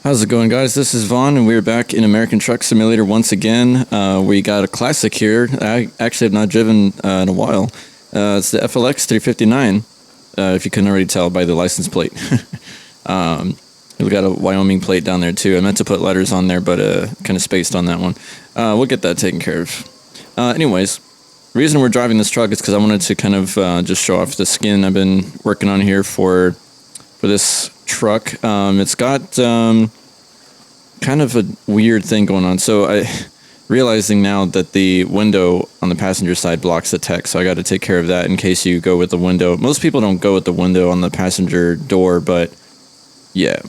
How's it going, guys? This is Vaughn, and we're back in American Truck Simulator once again. We got a classic here. I actually have not driven in a while. It's the FLX 359, if you couldn't already tell by the license plate. We've got a Wyoming plate down there, too. I meant to put letters on there, but kind of spaced on that one. We'll get that taken care of. Anyways, the reason we're driving this truck is because I wanted to kind of just show off the skin I've been working on here for this truck. It's got kind of a weird thing going on. So I realizing now that the window on the passenger side blocks the text, so I got to take care of that in case you go with the window. Most people don't go with the window on the passenger door, but yeah.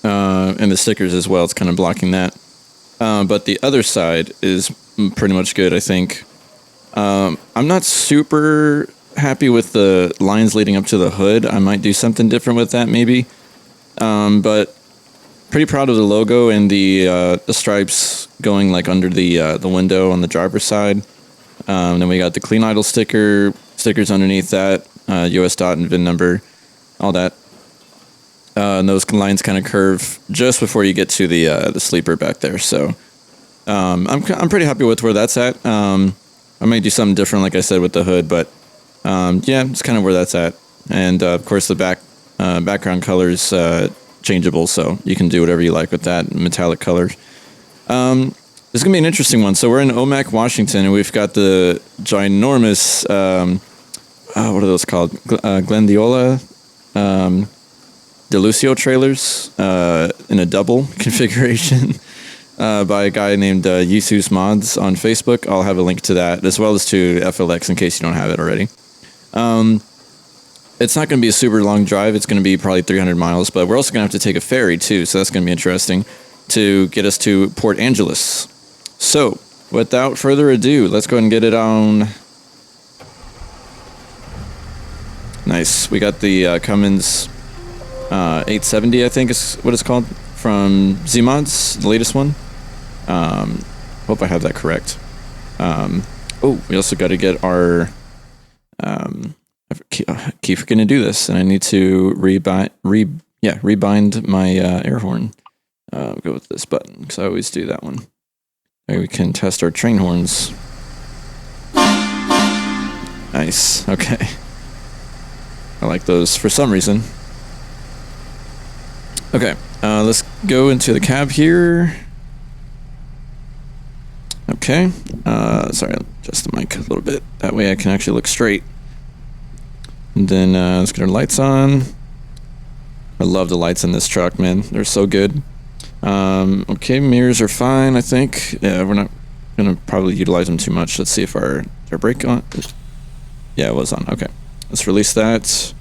And the stickers as well, it's kind of blocking that. But the other side is pretty much good, I think. I'm not super happy with the lines leading up to the hood. I might do something different with that, maybe. But pretty proud of the logo and the stripes going like under the window on the driver's side. Then we got the clean idle stickers underneath that, US dot and VIN number, all that. And those lines kind of curve just before you get to the sleeper back there. So I'm pretty happy with where that's at. I might do something different, like I said, with the hood, but yeah, it's kind of where that's at. And of course, the background color is changeable, so you can do whatever you like with that metallic color. This is gonna be an interesting one. So we're in Omak, Washington, and we've got the ginormous what are those called? Glendiola Delucio trailers in a double configuration. By a guy named Yisus Mods on Facebook. I'll have a link to that, as well as to FLX in case you don't have it already. It's not going to be a super long drive. It's going to be probably 300 miles, but we're also going to have to take a ferry, too, so that's going to be interesting to get us to Port Angeles. So, without further ado, let's go ahead and get it on. Nice. We got the Cummins 870, I think is what it's called, from Z-Mods, the latest one. Hope I have that correct. Oh, we also got to get our, I keep forgetting to do this, and I need to rebind my air horn. Go with this button, because I always do that one. Maybe we can test our train horns. Nice, okay. I like those for some reason. Okay, let's go into the cab here. Okay, sorry, adjust the mic a little bit. That way I can actually look straight. And then let's get our lights on. I love the lights in this truck, man. They're so good. Okay, mirrors are fine, I think. Yeah, we're not going to probably utilize them too much. Let's see if our brake on. Yeah, it was on. Okay, let's release that.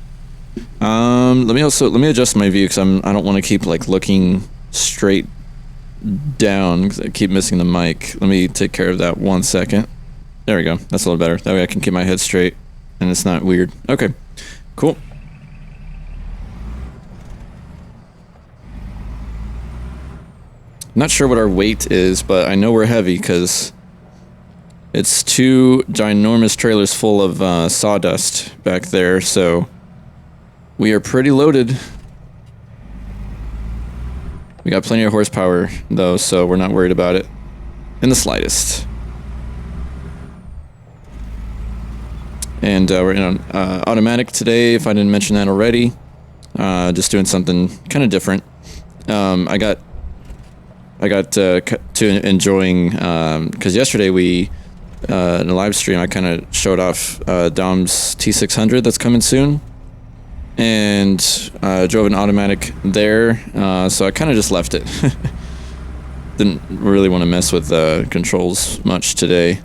Let me adjust my view, because I don't want to keep like looking straight down, because I keep missing the mic. Let me take care of that 1 second. There we go. That's a little better. That way I can keep my head straight and it's not weird. Okay, cool. Not sure what our weight is, but I know we're heavy because it's 2 ginormous trailers full of sawdust back there, so we are pretty loaded. We got plenty of horsepower, though, so we're not worried about it in the slightest. And we're in automatic today, if I didn't mention that already. Just doing something kind of different. I got to enjoying, because yesterday we, in a live stream, I kind of showed off Dom's T600 that's coming soon. And drove an automatic there, so I kind of just left it. Didn't really want to mess with controls much today.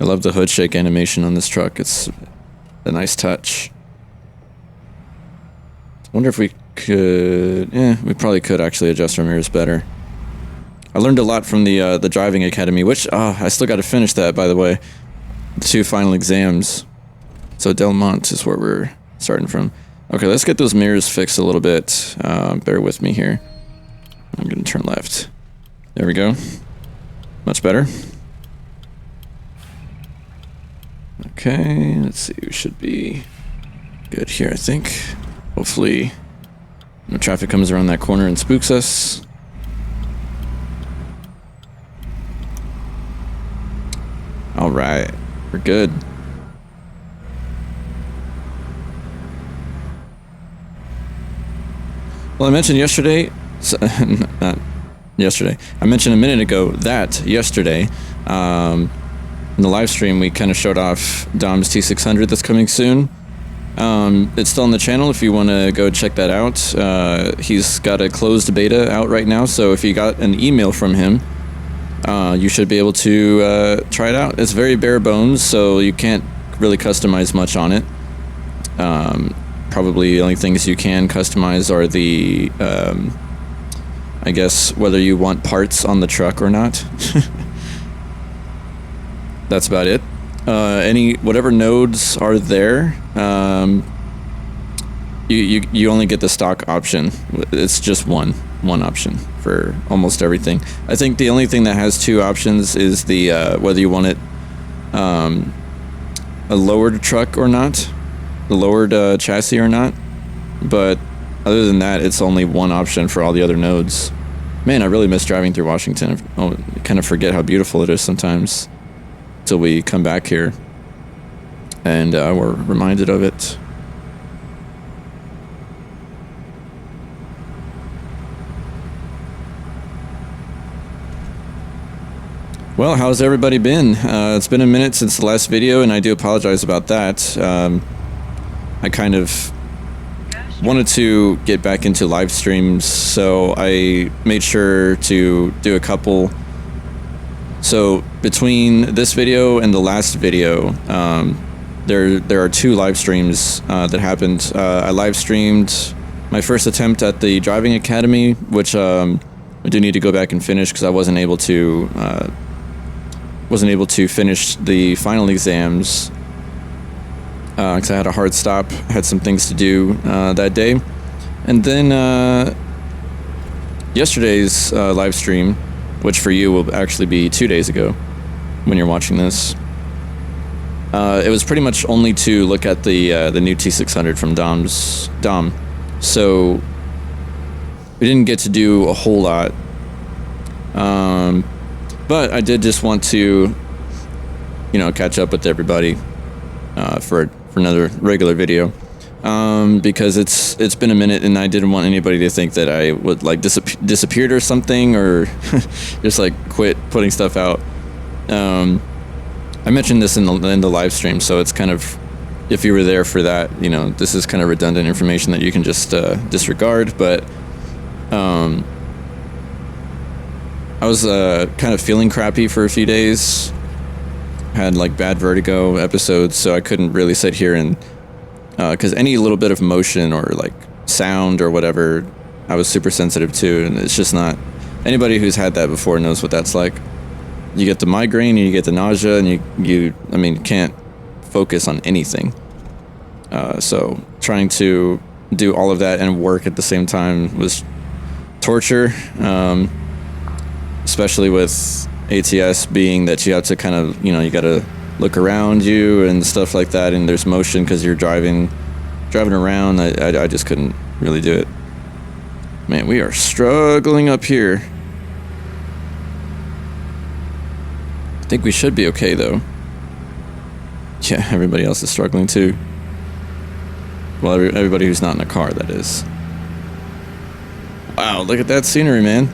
I love the hood shake animation on this truck. It's a nice touch. I wonder if we could... we probably could actually adjust our mirrors better. I learned a lot from the driving academy, which I still got to finish that, by the way. The 2 final exams. So Del Monte is where we're starting from. Okay, let's get those mirrors fixed a little bit. Bear with me here. I'm going to turn left. There we go. Much better. Okay, let's see. We should be good here, I think. Hopefully, no traffic comes around that corner and spooks us. All right, we're good. Well, I mentioned yesterday, not yesterday, I mentioned a minute ago that yesterday, in the live stream, we kind of showed off Dom's T600 that's coming soon. It's still on the channel if you want to go check that out. He's got a closed beta out right now, so if you got an email from him, you should be able to try it out. It's very bare bones, so you can't really customize much on it. Probably the only things you can customize are the, I guess, whether you want parts on the truck or not. That's about it. Whatever nodes are there, you only get the stock option. It's just one option for almost everything. I think the only thing that has two options is the whether you want it a lowered truck or not, the lowered chassis or not. But other than that, it's only one option for all the other nodes. Man, I really miss driving through Washington. I kind of forget how beautiful it is sometimes until we come back here and we're reminded of it. Well, how's everybody been? It's been a minute since the last video, and I do apologize about that. I kind of wanted to get back into live streams, so I made sure to do a couple. So between this video and the last video, there are two live streams that happened. I live streamed my first attempt at the driving academy, which I do need to go back and finish because I wasn't able to finish the final exams because I had a hard stop, had some things to do that day. And then yesterday's live stream, which for you will actually be 2 days ago when you're watching this, it was pretty much only to look at the new T600 from Dom. So we didn't get to do a whole lot. But I did just want to, catch up with everybody for another regular video, because it's been a minute, and I didn't want anybody to think that I would disappeared or something, or just quit putting stuff out. I mentioned this in the live stream, so it's kind of, if you were there for that, this is kind of redundant information that you can just disregard. But I was kind of feeling crappy for a few days. Had bad vertigo episodes, so I couldn't really sit here and because any little bit of motion or sound or whatever, I was super sensitive to, and it's just not. Anybody who's had that before knows what that's like. You get the migraine and you get the nausea, and you can't focus on anything. So trying to do all of that and work at the same time was torture. Especially with ATS being that you have to kind of, you got to look around you and stuff like that, and there's motion because you're driving around. I just couldn't really do it. Man, we are struggling up here. I think we should be okay, though. Yeah, everybody else is struggling, too. Well, everybody who's not in a car, that is. Wow, look at that scenery, man.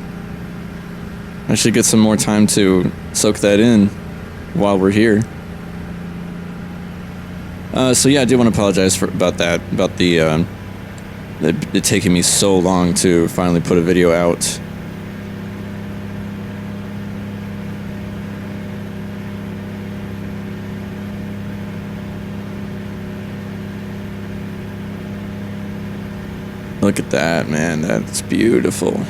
I should get some more time to soak that in while we're here. So yeah, I do want to apologize about that, about it taking me so long to finally put a video out. Look at that, man. That's beautiful.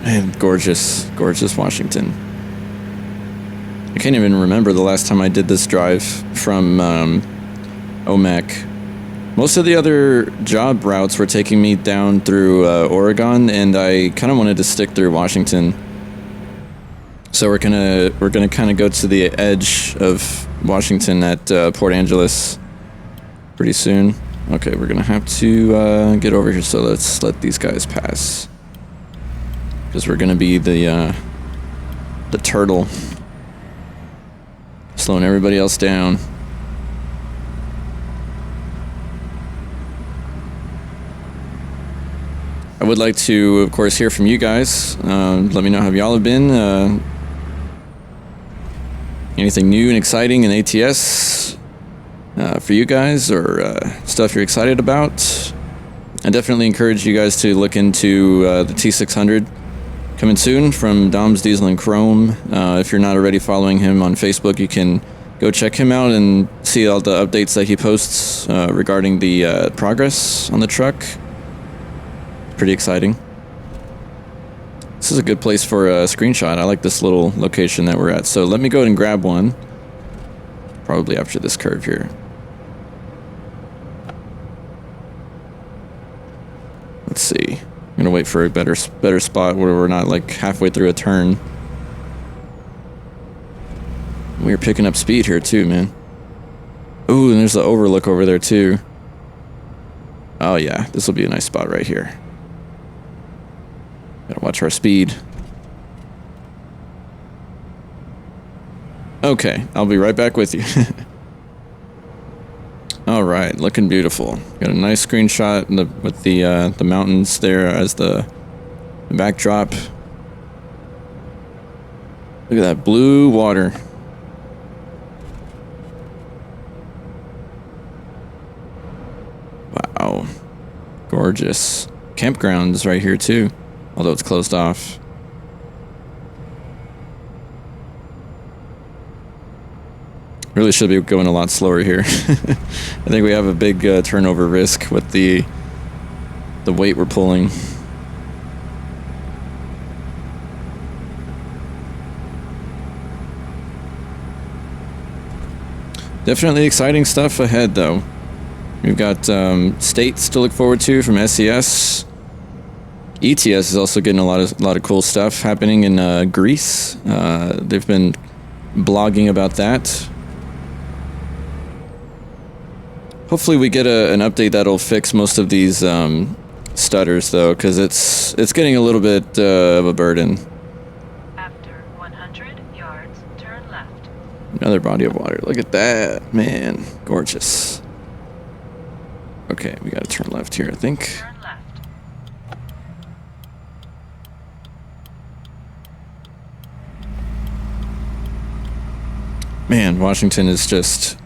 And gorgeous, gorgeous Washington. I can't even remember the last time I did this drive from Omak. Most of the other job routes were taking me down through Oregon, and I kind of wanted to stick through Washington. So we're gonna kind of go to the edge of Washington at Port Angeles pretty soon. Okay, we're gonna have to get over here. So let's let these guys pass because we're gonna be the turtle, slowing everybody else down. I would like to, of course, hear from you guys. Let me know how y'all have been. Anything new and exciting in ATS for you guys, or stuff you're excited about? I definitely encourage you guys to look into the T600 coming soon from Dom's Diesel and Chrome. If you're not already following him on Facebook, you can go check him out and see all the updates that he posts regarding the progress on the truck. Pretty exciting. This is a good place for a screenshot. I like this little location that we're at. So let me go ahead and grab one. Probably after this curve here. Let's see. I'm gonna wait for a better spot where we're not like halfway through a turn. We're picking up speed here too, man. Ooh, and there's the overlook over there too. Oh yeah, this will be a nice spot right here. Gotta watch our speed. Okay, I'll be right back with you. All right, looking beautiful. Got a nice screenshot with the mountains there as the backdrop. Look at that blue water. Wow, gorgeous. Campgrounds right here too. Although it's closed off. Really should be going a lot slower here. I think we have a big turnover risk with the weight we're pulling. Definitely exciting stuff ahead though. We've got states to look forward to from SES. ETS is also getting a lot of cool stuff happening in Greece. They've been blogging about that. Hopefully we get an update that'll fix most of these stutters though, because it's getting a little bit of a burden. After 100 yards, turn left. Another body of water. Look at that, man, gorgeous. Okay, we gotta turn left here, I think. Turn left. Man, Washington is just,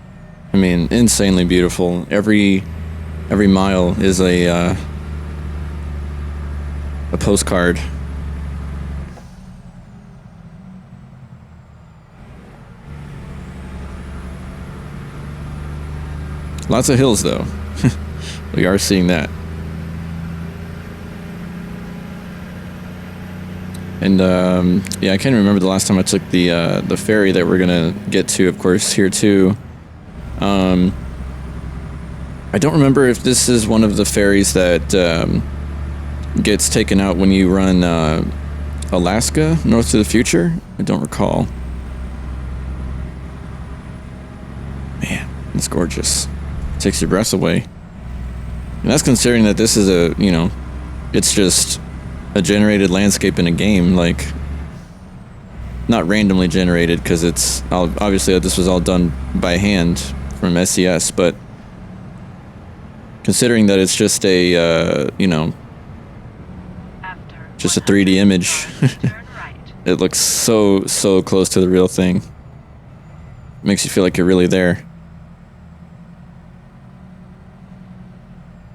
I mean, insanely beautiful. Every mile is a postcard. Lots of hills, though. We are seeing that. And yeah, I can't remember the last time I took the ferry that we're gonna get to, of course, here too. I don't remember if this is one of the ferries that gets taken out when you run Alaska, North to the Future. I don't recall. Man, it's gorgeous. Takes your breath away. And that's considering that this is it's just a generated landscape in a game, like not randomly generated, because it's obviously this was all done by hand from SES, but considering that it's just a just a 3D image, it looks so close to the real thing. Makes you feel like you're really there.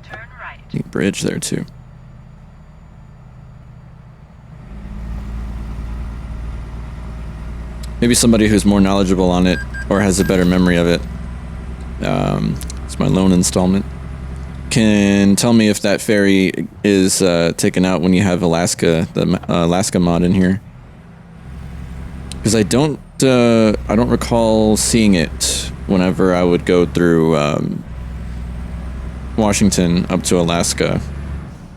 Turn right. Neat bridge there too. Maybe somebody who's more knowledgeable on it or has a better memory of it. It's my loan installment. Can tell me if that ferry is taken out when you have Alaska, the Alaska mod in here. Because I don't recall seeing it whenever I would go through Washington up to Alaska,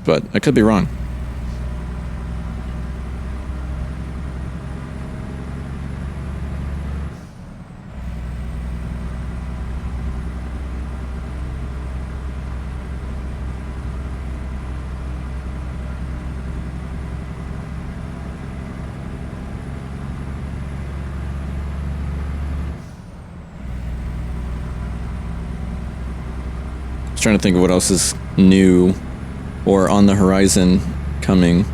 but I could be wrong. was trying to think of what else is new or on the horizon coming.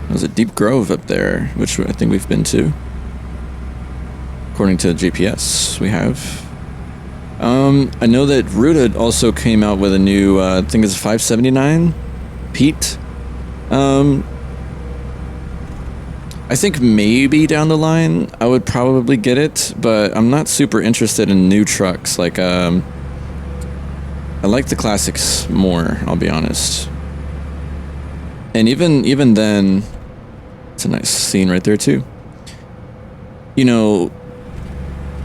There's a Deep Grove up there, which I think we've been to. According to the GPS, we have. I know that Ruta also came out with a new, I think it's 579 Pete. I think maybe down the line I would probably get it, but I'm not super interested in new trucks. Like, I like the classics more, I'll be honest. And even then, it's a nice scene right there too. You know,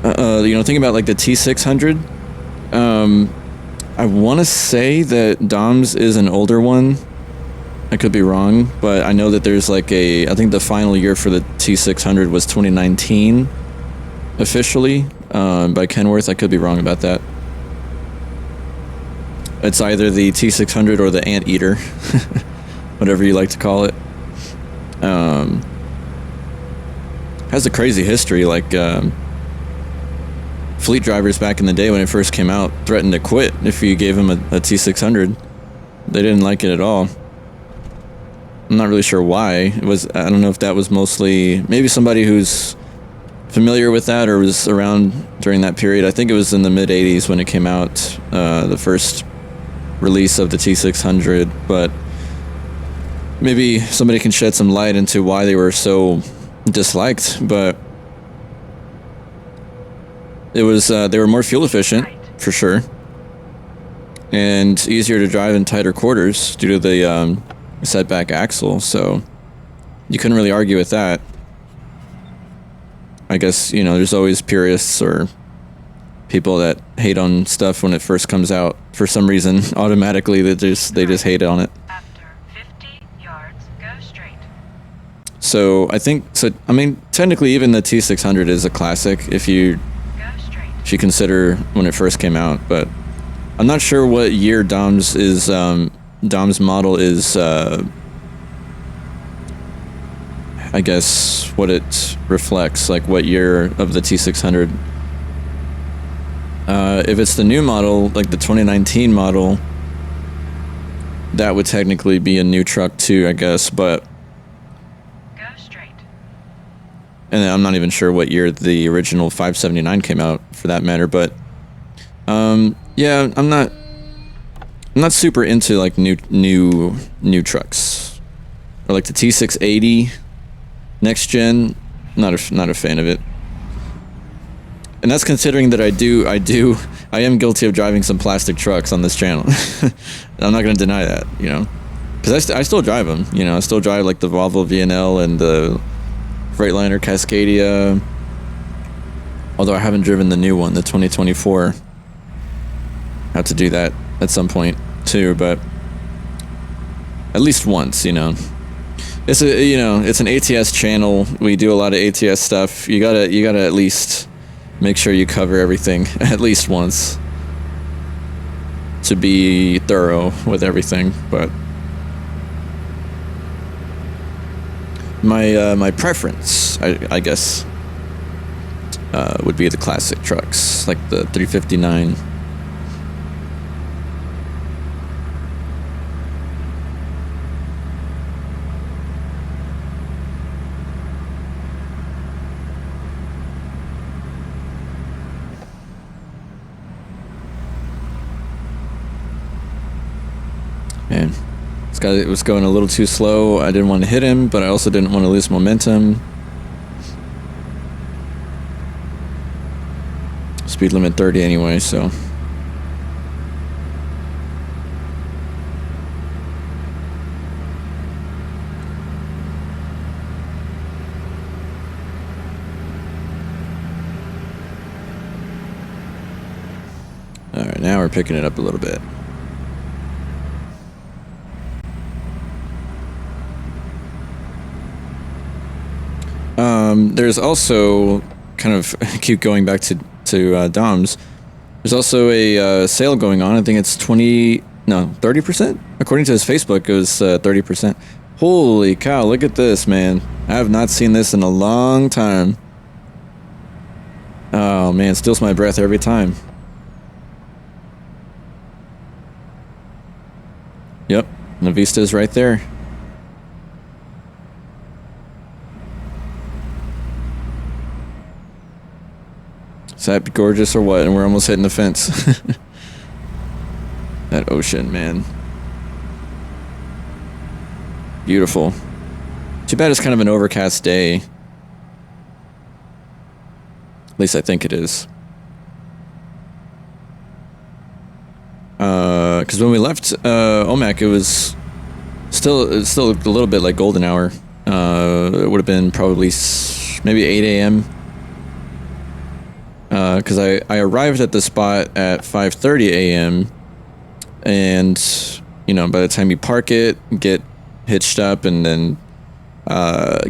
thinking about like the T600. I want to say that Dom's is an older one. I could be wrong, but I know that there's like I think the final year for the T600 was 2019 officially by Kenworth. I could be wrong about that. It's either the T600 or the Anteater, whatever you like to call it. Has a crazy history. Like fleet drivers back in the day when it first came out threatened to quit if you gave them a T600. They didn't like it at all. I'm not really sure why. I don't know if that was mostly maybe somebody who's familiar with that or was around during that period. I think it was in the mid 80s when it came out, the first release of the T600, but maybe somebody can shed some light into why they were so disliked. But it was they were more fuel efficient for sure, and easier to drive in tighter quarters due to the setback axle, so you couldn't really argue with that. I guess, there's always purists or people that hate on stuff when it first comes out for some reason. Automatically they just hate on it. After 50 yards, go straight. So I mean technically even the T600 is a classic if you consider when it first came out, but I'm not sure what year Dom's model is, I guess, what it reflects, like what year of the T600. If it's the new model, like the 2019 model, that would technically be a new truck too, I guess, but... Go straight. And I'm not even sure what year the original 579 came out, for that matter, but... yeah, I'm not super into like new trucks, or like the T680 next gen. Not a fan of it, and that's considering that I am guilty of driving some plastic trucks on this channel. I'm not going to deny that, because I still drive them. I still drive like the Volvo VNL and the Freightliner Cascadia. Although I haven't driven the new one, the 2024. Have to do that at some point too, but at least once, it's it's an ATS channel. We do a lot of ATS stuff. You gotta at least make sure you cover everything at least once to be thorough with everything. But my preference, I guess, would be the classic trucks, like the 359. Man, it was going a little too slow. I didn't want to hit him, but I also didn't want to lose momentum. Speed limit 30 anyway, so. All right, now we're picking it up a little bit. There's also, kind of keep going back to Dom's, there's also a sale going on. I think it's 30%? According to his Facebook, it was 30%. Holy cow, look at this, man. I have not seen this in a long time. Oh, man, it steals my breath every time. Yep, and the vista is right there. Is that gorgeous or what? And we're almost hitting the fence. That ocean, man. Beautiful. Too bad it's kind of an overcast day. At least I think it is. Because when we left Omak, it was still a little bit like golden hour. It would have been probably maybe 8 a.m. Because I arrived at the spot at 5:30 a.m. and you know, by the time you park it, get hitched up, and then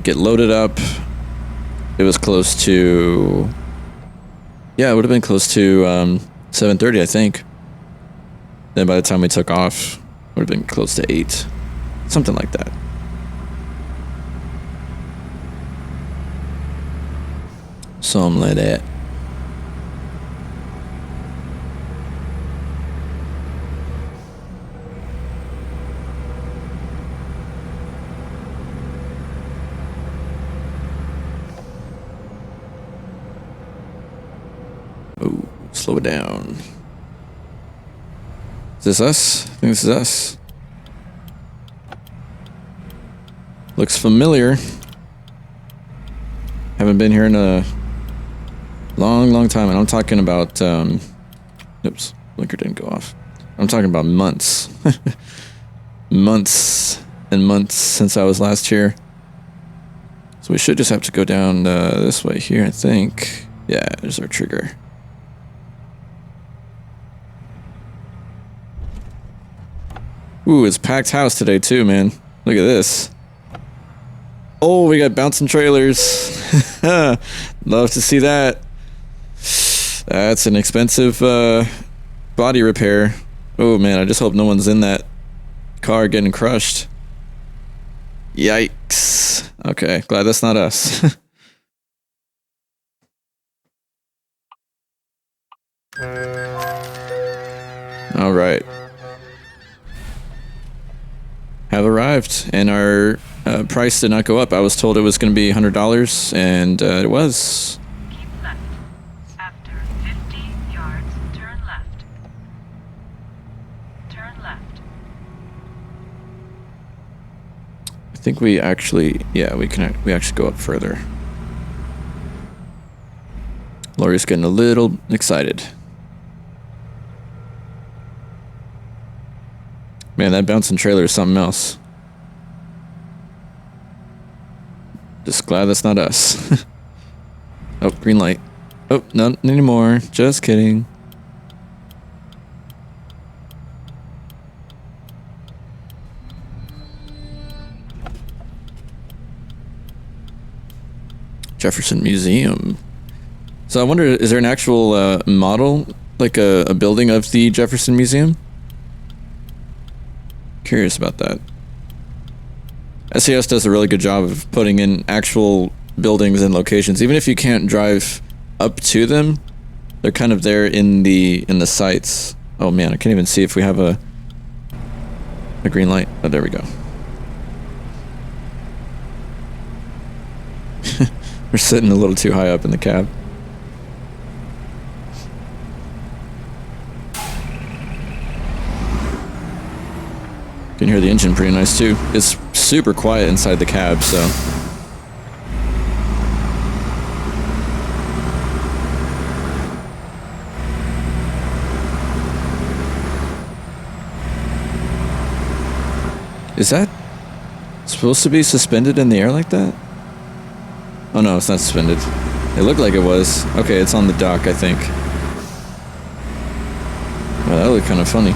get loaded up, it was close to, yeah, it would have been close to 7:30, I think. Then by the time we took off, it would have been close to 8, something like that. Something like that. Oh, slow it down. Is this us? I think this is us. Looks familiar. Haven't been here in a long time, and I'm talking about, oops, blinker didn't go off. I'm talking about months. Months and months since I was last here. So we should just have to go down this way here, I think. Yeah, there's our trigger. Ooh, it's packed house today too, man. Look at this. Oh, we got bouncing trailers. Love to see that. That's an expensive body repair. Oh man, I just hope no one's in that car getting crushed. Yikes. Okay, glad that's not us. All right. Have arrived, and our price did not go up. I was told it was going to be $100, and it was. Keep left. After 50 yards, turn left. Turn left. I think we actually, yeah, we actually go up further. Lori's getting a little excited. Man, that bouncing trailer is something else. Just glad that's not us. Oh, green light. Oh, not anymore. Just kidding. Jefferson Museum. So I wonder, is there an actual model, like a building of the Jefferson Museum? Curious about that. SES does a really good job of putting in actual buildings and locations. Even if you can't drive up to them, they're kind of there in the sites. Oh man, I can't even see if we have a green light. Oh, there we go. We're sitting a little too high up in the cab. You can hear the engine pretty nice too. It's super quiet inside the cab, so. Is that supposed to be suspended in the air like that? Oh no, it's not suspended. It looked like it was. Okay, it's on the dock, I think. Well, that looked kind of funny.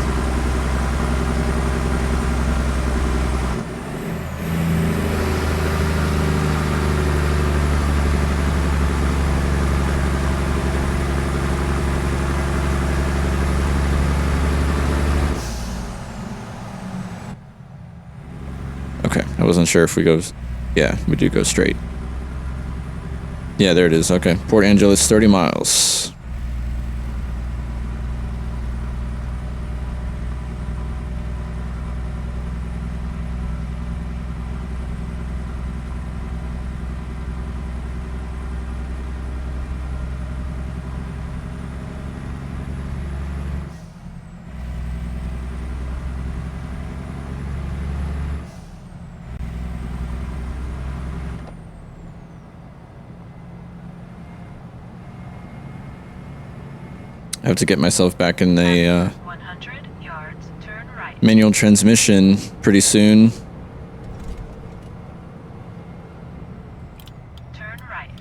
Okay, I wasn't sure if we go. Yeah, we do go straight. Yeah, there it is. Okay, Port Angeles, 30 miles. I have to get myself back in the 100 yards, turn right. manual transmission pretty soon. Turn right.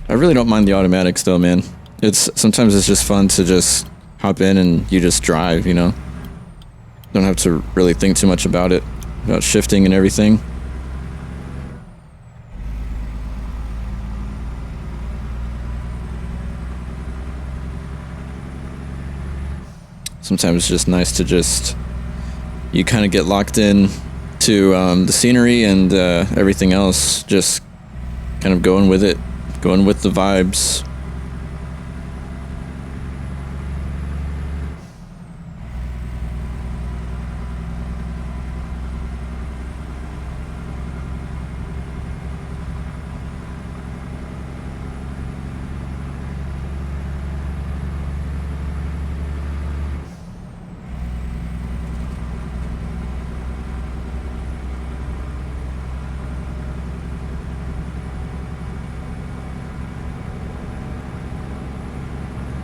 I really don't mind the automatics though, man. Sometimes it's just fun to just hop in and you just drive, you know? Don't have to really think too much about it, about shifting and everything. Sometimes it's just nice to you kind of get locked in to the scenery and everything else, just kind of going with it, going with the vibes.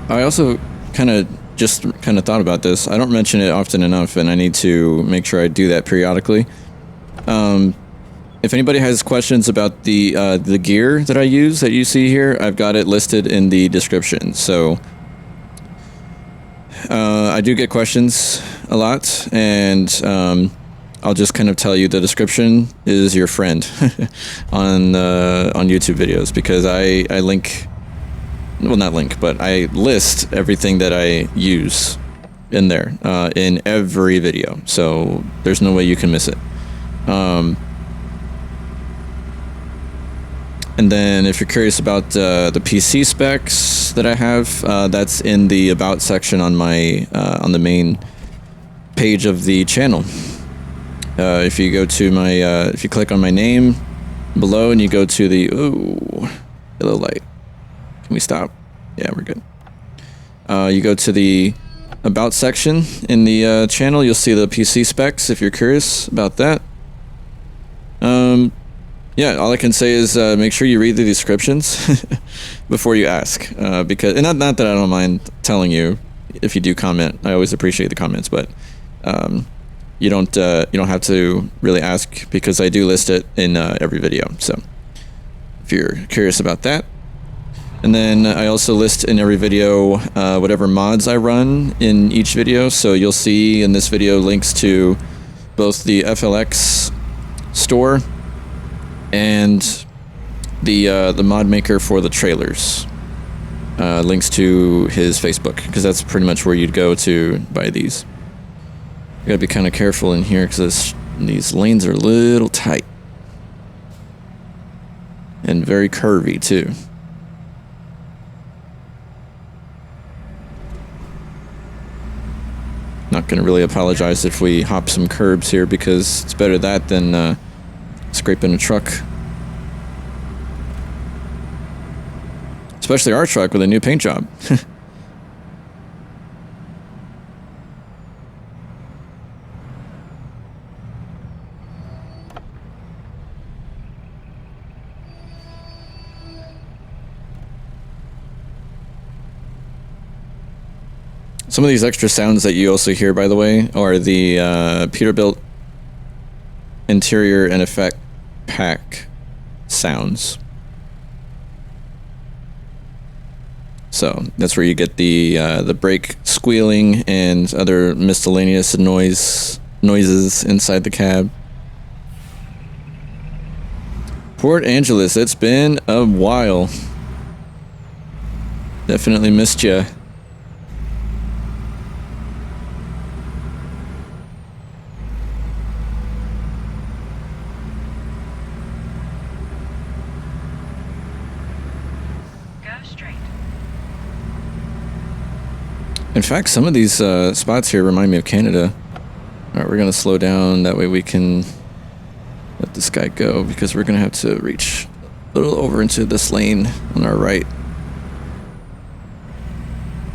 I also kind of thought about this. I don't mention it often enough, and I need to make sure I do that periodically. If anybody has questions about the gear that I use that you see here, I've got it listed in the description. So I do get questions a lot, and I'll just kind of tell you the description is your friend on YouTube videos, because I link. Well, not link, but I list everything that I use in there, in every video. So there's no way you can miss it. And then if you're curious about the PC specs that I have, that's in the About section on on the main page of the channel. If you go to if you click on my name below and you go to the, yellow light. Can we stop? Yeah, we're good. You go to the About section in the channel. You'll see the PC specs if you're curious about that. Yeah, all I can say is make sure you read the descriptions before you ask. Because, and not that I don't mind telling you if you do comment. I always appreciate the comments, but you don't have to really ask, because I do list it in every video. So if you're curious about that. And then I also list in every video whatever mods I run in each video. So you'll see in this video links to both the FLX store and the mod maker for the trailers. Links to his Facebook, because that's pretty much where you'd go to buy these. You gotta be kind of careful in here, because these lanes are a little tight. And very curvy too. Not going to really apologize if we hop some curbs here, because it's better that than scraping a truck. Especially our truck with a new paint job. Some of these extra sounds that you also hear, by the way, are the Peterbilt interior and effect pack sounds. So that's where you get the brake squealing and other miscellaneous noises inside the cab. Port Angeles, it's been a while. Definitely missed you. In fact, some of these spots here remind me of Canada. Alright, we're going to slow down. That way we can let this guy go, because we're going to have to reach a little over into this lane on our right.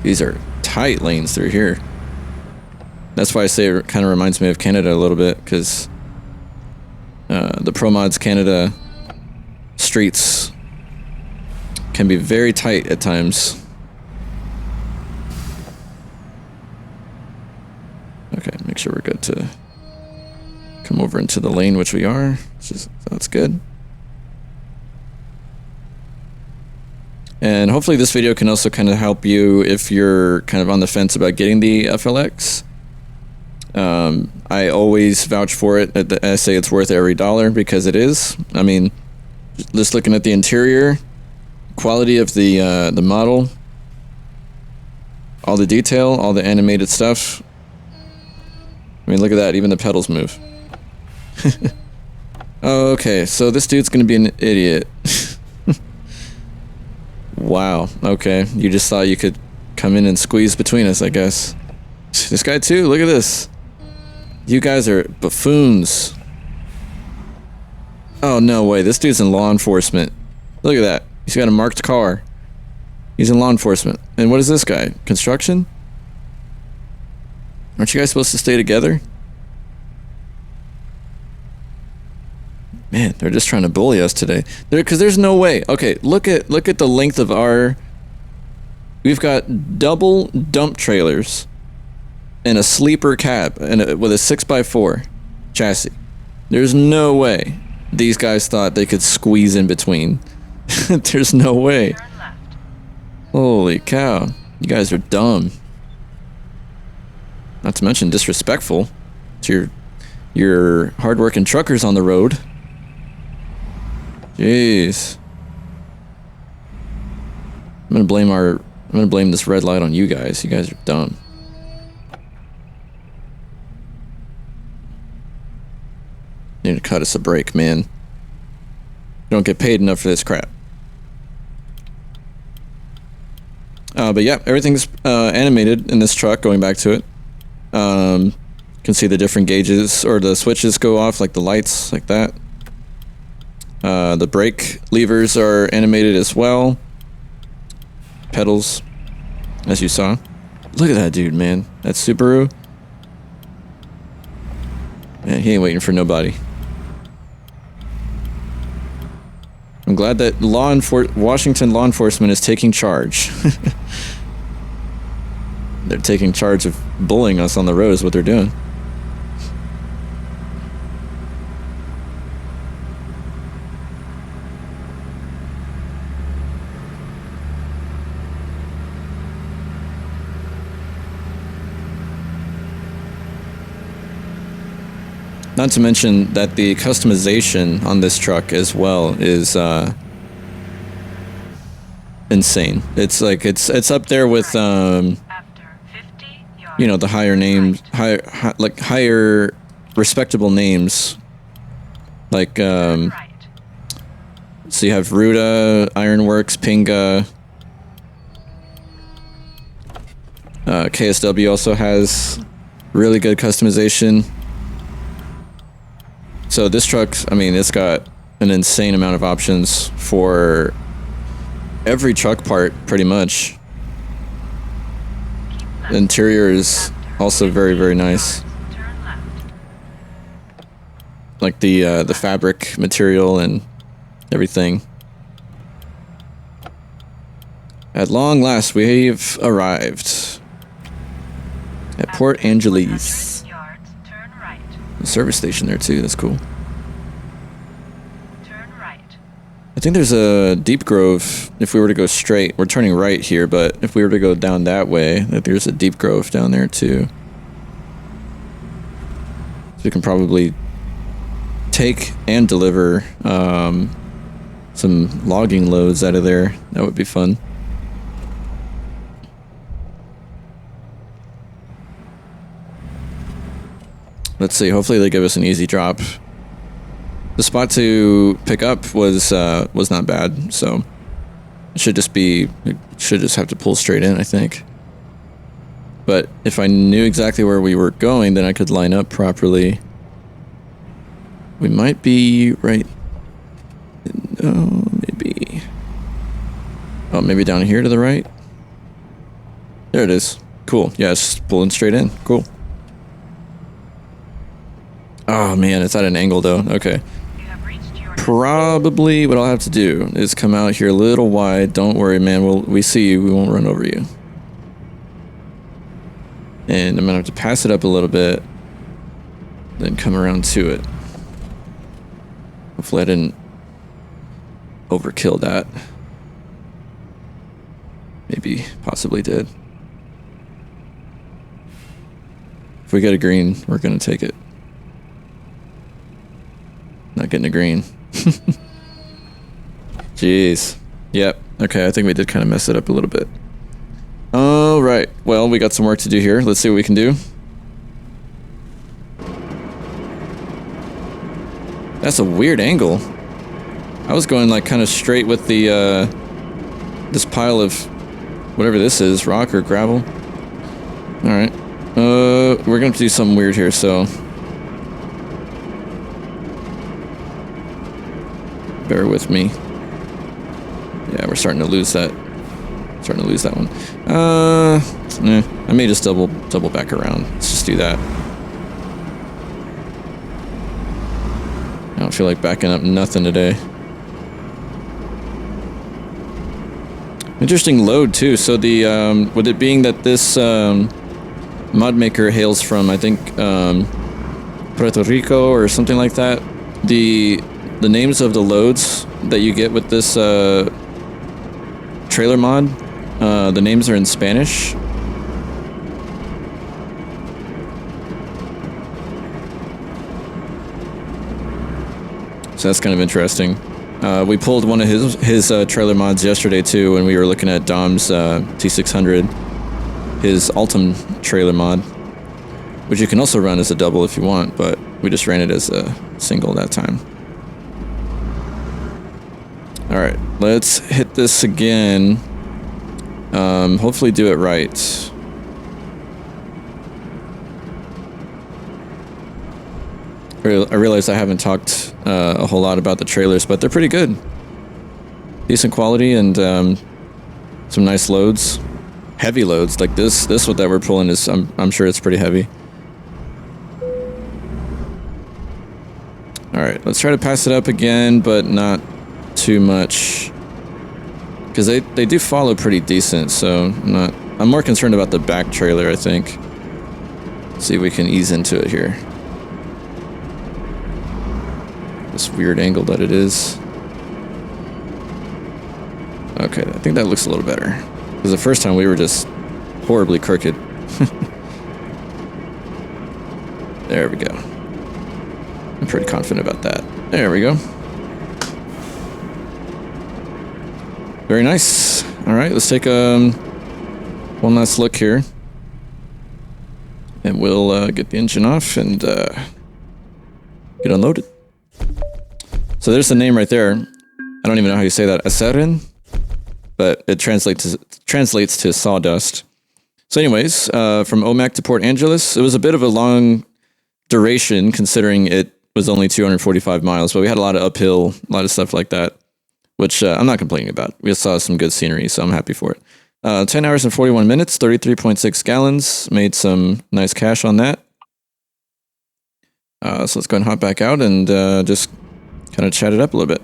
These are tight lanes through here. That's why I say it kind of reminds me of Canada a little bit, because the Pro Mods Canada streets can be very tight at times. Okay, make sure we're good to come over into the lane, which we are. That's good. And hopefully this video can also kind of help you if you're kind of on the fence about getting the FLX. I always vouch for it. I say it's worth every dollar because it is. I mean, just looking at the interior, quality of the model, all the detail, all the animated stuff. I mean, look at that. Even the pedals move. Okay, so this dude's gonna be an idiot. Wow. Okay, you just thought you could come in and squeeze between us, I guess. This guy too. Look at this. You guys are buffoons. Oh, no way. This dude's in law enforcement. Look at that. He's got a marked car. He's in law enforcement. And what is this guy? Construction? Aren't you guys supposed to stay together? Man, they're just trying to bully us today. Because there's no way. Okay, look at the length of our... We've got double dump trailers and a sleeper cab and with a 6x4 chassis. There's no way these guys thought they could squeeze in between. There's no way. Holy cow. You guys are dumb. Not to mention disrespectful to your hardworking truckers on the road. Jeez. I'm gonna blame this red light on you guys. You guys are dumb. Need to cut us a break, man. You don't get paid enough for this crap. But yeah, everything's animated in this truck, going back to it. You can see the different gauges, or the switches go off, like the lights, like that. The brake levers are animated as well. Pedals, as you saw. Look at that dude, man. That Subaru. Man, he ain't waiting for nobody. I'm glad that Washington law enforcement is taking charge. They're taking charge of bullying us on the road is what they're doing. Not to mention that the customization on this truck as well is insane. It's like it's up there with you know, the higher names, higher respectable names. Like so you have Ruda, Ironworks, Pinga. KSW also has really good customization. So this truck, I mean, it's got an insane amount of options for every truck part, pretty much. The interior is also very, very nice. Like the fabric material and everything. At long last, we've arrived at Port Angeles. Service station there too, that's cool. Turn right. I think there's a Deep Grove if we were to go straight. We're turning right here, but if we were to go down that way, there's a Deep Grove down there too. So we can probably take and deliver some logging loads out of there. That would be fun. Let's see, hopefully they give us an easy drop. The spot to pick up was not bad, so it should just have to pull straight in, I think. But if I knew exactly where we were going, then I could line up properly. We might be right... No, maybe... Oh, maybe down here to the right? There it is. Cool. Yeah, it's just pulling straight in. Cool. Oh man, it's at an angle though. Okay. probably what I'll have to do is come out here a little wide. Don't worry, man. We see you. We won't run over you. And I'm gonna have to pass it up a little bit, then come around to it. Hopefully I didn't overkill that. Maybe, possibly did. If we get a green, we're gonna take it. Not getting a green. Jeez. Yep. Okay, I think we did kind of mess it up a little bit. All right. Well, we got some work to do here. Let's see what we can do. That's a weird angle. I was going like kind of straight with the this pile of whatever this is, rock or gravel. All right. We're gonna have to do something weird here. So bear with me. Yeah, we're starting to lose that. Starting to lose that one. I may just double back around. Let's just do that. I don't feel like backing up nothing today. Interesting load too. So the with it being that this mod maker hails from, I think, Puerto Rico or something like that. The names of the loads that you get with this trailer mod, the names are in Spanish. So that's kind of interesting. We pulled one of his trailer mods yesterday too when we were looking at Dom's T600, his Altum trailer mod, which you can also run as a double if you want, but we just ran it as a single that time. All right, let's hit this again. Hopefully do it right. I realize I haven't talked a whole lot about the trailers, but they're pretty good. Decent quality and some nice loads. Heavy loads, like this one that we're pulling is, I'm sure it's pretty heavy. All right, let's try to pass it up again, but not too much. Because they do follow pretty decent, so I'm more concerned about the back trailer, I think. See if we can ease into it here. This weird angle that it is. Okay, I think that looks a little better. Because the first time we were just horribly crooked. There we go. I'm pretty confident about that. There we go. Very nice. All right, let's take one last look here. And we'll get the engine off and get unloaded. So there's the name right there. I don't even know how you say that. Acerin? But it translates to sawdust. So anyways, from Omak to Port Angeles, it was a bit of a long duration considering it was only 245 miles, but we had a lot of uphill, a lot of stuff like that, which I'm not complaining about. We saw some good scenery, so I'm happy for it. 10 hours and 41 minutes, 33.6 gallons. Made some nice cash on that. So let's go and hop back out and just kind of chat it up a little bit.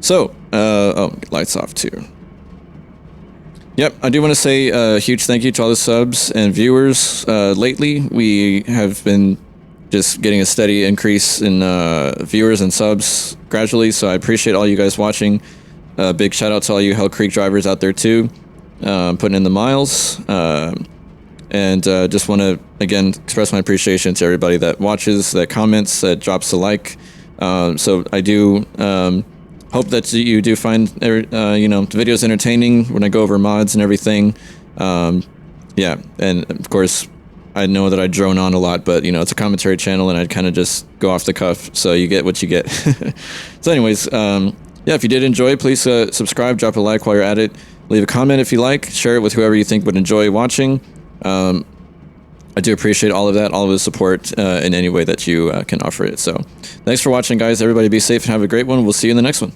So, oh, lights off too. Yep, I do want to say a huge thank you to all the subs and viewers. Lately, we have been just getting a steady increase in viewers and subs gradually, so I appreciate all you guys watching. Big shout out to all you Hell Creek drivers out there too, putting in the miles. And just want to, again, express my appreciation to everybody that watches, that comments, that drops a like. So I do hope that you do find, the videos entertaining when I go over mods and everything. Yeah, and of course, I know that I drone on a lot, but, it's a commentary channel, and I'd kind of just go off the cuff, so you get what you get. So anyways, yeah, if you did enjoy, please subscribe, drop a like while you're at it. Leave a comment if you like, share it with whoever you think would enjoy watching. I do appreciate all of that, all of the support in any way that you can offer it. So thanks for watching, guys. Everybody be safe and have a great one. We'll see you in the next one.